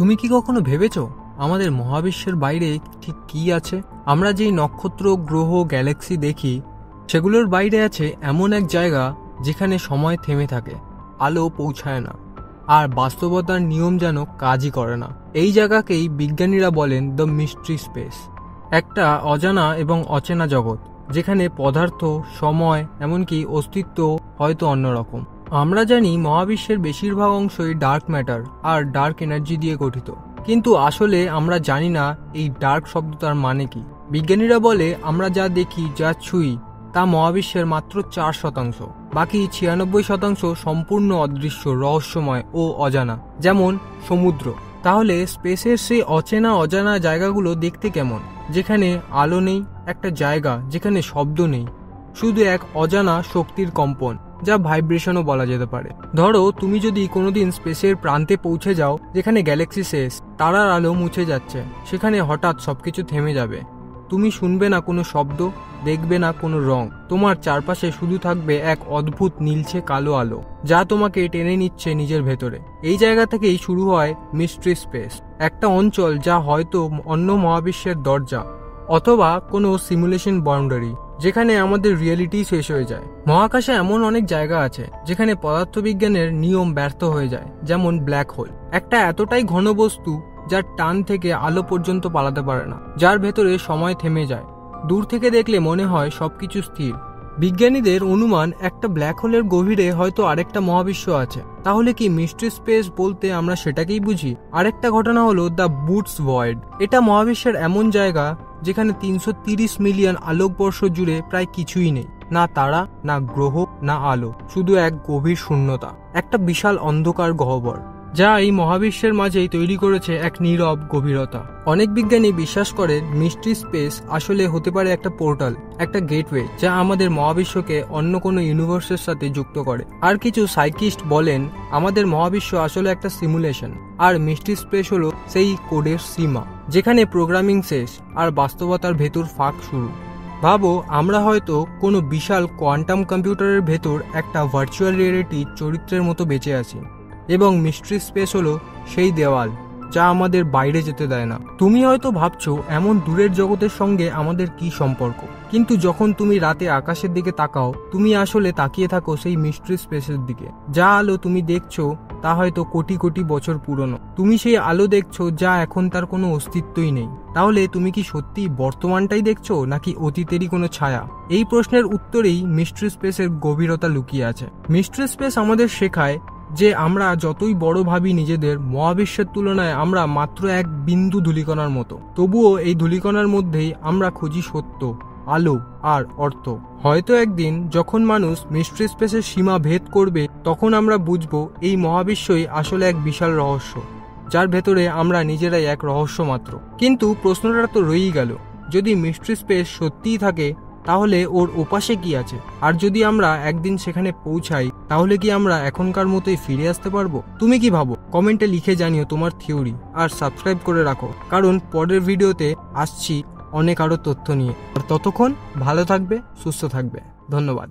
তুমি কি কখনো ভেবেছো আমাদের মহাবিশ্বের বাইরে ঠিক কি আছে? আমরা যেই নক্ষত্র, গ্রহ, গ্যালাক্সি দেখি, সেগুলোর বাইরে আছে এমন এক জায়গা যেখানে সময় থেমে থাকে, আলো পৌঁছায় না, আর বাস্তবতার নিয়ম যেন কাজই করে না। এই জায়গাকেই বিজ্ঞানীরা বলেন দ্য মিস্ট্রি স্পেস, একটা অজানা এবং অচেনা জগৎ যেখানে পদার্থ, সময়, এমনকি অস্তিত্ব হয়তো অন্যরকম। আমরা জানি মহাবিশ্বের বেশিরভাগ অংশই ডার্ক ম্যাটার আর ডার্ক এনার্জি দিয়ে গঠিত, কিন্তু আসলে আমরা জানি না এই ডার্ক শব্দটার মানে কি। বিজ্ঞানীরা বলে আমরা যা দেখি, যা ছুঁই, তা মহাবিশ্বের মাত্র 4%, বাকি 96% সম্পূর্ণ অদৃশ্য, রহস্যময় ও অজানা, যেমন সমুদ্র। তাহলে স্পেসের সেই অচেনা অজানা জায়গাগুলো দেখতে কেমন? যেখানে আলো নেই, একটা জায়গা যেখানে শব্দ নেই, শুধু এক অজানা শক্তির কম্পন, যা ভাইব্রেশনও বলা যেতে পারে। ধরো তুমি যদি কোনোদিন স্পেসের প্রান্তে পৌঁছে যাও, যেখানে গ্যালাক্সি শেষ, তারার আলো মুছে যাচ্ছে, সেখানে হঠাৎ সবকিছু থেমে যাবে। তুমি শুনবে না কোনো শব্দ, দেখবে না কোনো রং, তোমার চারপাশে শুধু থাকবে এক অদ্ভুত নীলচে কালো আলো, যা তোমাকে টেনে নিচ্ছে নিজের ভেতরে। এই জায়গা থেকেই শুরু হয় মিস্ট্রি স্পেস, একটা অঞ্চল যা হয়তো অন্য মহাবিশ্বের দরজা, অথবা কোনো সিমুলেশন বাউন্ডারি, যেখানে আমাদের রিয়েলিটি শেষ হয়ে যায়। মহাকাশে এমন অনেক জায়গা আছে যেখানে পদার্থবিজ্ঞানের নিয়ম ব্যর্থ হয়ে যায়, যেমন ব্ল্যাক হোল, একটা এতটাই ঘন বস্তু যার টান থেকে আলো পর্যন্ত পালাতে পারে না, যার ভেতরে সময় থেমে যায়। দূর থেকে দেখলে মনে হয় সবকিছু স্থির। বিজ্ঞানীদের অনুমান একটা ব্ল্যাক হোলের গভীরে হয়তো আরেকটা মহাবিশ্ব আছে। তাহলে কি মিস্ট্রি স্পেস বলতে আমরা সেটাকেই বুঝি? আরেকটা ঘটনা হলো দ্য বুটস ভয়েড। এটা মহাবিশ্বের এমন জায়গা যেখানে 330 মিলিয়ন আলোকবর্ষ জুড়ে প্রায় কিছুই নেই, না তারা, না গ্রহ, না আলো, শুধু এক গভীর শূন্যতা, একটা বিশাল অন্ধকার গহ্বর, যা এই মহাবিশ্বের মাঝেই তৈরি করেছে এক নীরব গভীরতা। অনেক বিজ্ঞানী বিশ্বাস করেন মিস্ট্রি স্পেস আসলে হতে পারে একটা পোর্টাল, একটা গেটওয়ে, যা আমাদের মহাবিশ্বকে অন্য কোনো ইউনিভার্সের সাথে যুক্ত করে। আর কিছু সাইকিস্ট বলেন আমাদের মহাবিশ্ব আসলে একটা সিমুলেশন, আর মিস্ট্রি স্পেস হলো সেই কোডের সীমা, যেখানে প্রোগ্রামিং শেষ আর বাস্তবতার ভেতর ফাঁক শুরু। ভাবো, আমরা হয়তো কোনো বিশাল কোয়ান্টাম কম্পিউটারের ভেতর একটা ভার্চুয়াল রিয়েলিটি চরিত্রের মতো বেঁচে আছি, এবং মিস্ট্রি স্পেস হলো সেই দেওয়াল যা আমাদের বাইরে যেতে দেয় না। তুমি হয়তো ভাবছো এমন দূরের জগতের সঙ্গে আমাদের কি সম্পর্ক, কিন্তু যখন তুমি রাতে আকাশের দিকে তাকাও, তুমি আসলে তাকিয়ে থাকো সেই মিস্ট্রি স্পেসের দিকে। যা আলো তুমি দেখছো তা হয়তো কোটি কোটি বছর পুরনো। তুমি সেই আলো দেখছো যা এখন তার কোনো অস্তিত্বই নেই। তাহলে তুমি কি সত্যি বর্তমানটাই দেখছো, নাকি অতীতেরই কোনো ছায়া? এই প্রশ্নের উত্তরেই মিস্ট্রি স্পেসের গভীরতা লুকিয়ে আছে। মিস্ট্রি স্পেস আমাদের শেখায় যে আমরা যতই বড় ভাবি নিজেদের, মহাবিশ্বের তুলনায় আমরা মাত্র এক বিন্দু ধূলিকণার মতো। তবুও এই ধূলিকণার মধ্যেই আমরা খুঁজি সত্য, আলো আর অর্থ। হয়তো একদিন যখন মানুষ মিস্ট্রি স্পেসের সীমা ভেদ করবে, তখন আমরা বুঝবো এই মহাবিশ্বই আসলে এক বিশাল রহস্য, যার ভেতরে আমরা নিজেরাই এক রহস্য মাত্র। কিন্তু প্রশ্নটা তো রয়েই গেল, যদি মিস্ট্রি স্পেস সত্যিই থাকে, তাহলে ওর ওপাশে কি আছে? আর যদি আমরা একদিন সেখানে পৌঁছাই, তাহলে কি আমরা এখনকার মতোই ফিরে আসতে পারবো? তুমি কি ভাবো? কমেন্টে লিখে জানিও তোমার থিওরি, আর সাবস্ক্রাইব করে রাখো, কারণ পরের ভিডিওতে আসছি অনেক আরো তথ্য নিয়ে। আর ততক্ষণ ভালো থাকবে, সুস্থ থাকবে। ধন্যবাদ।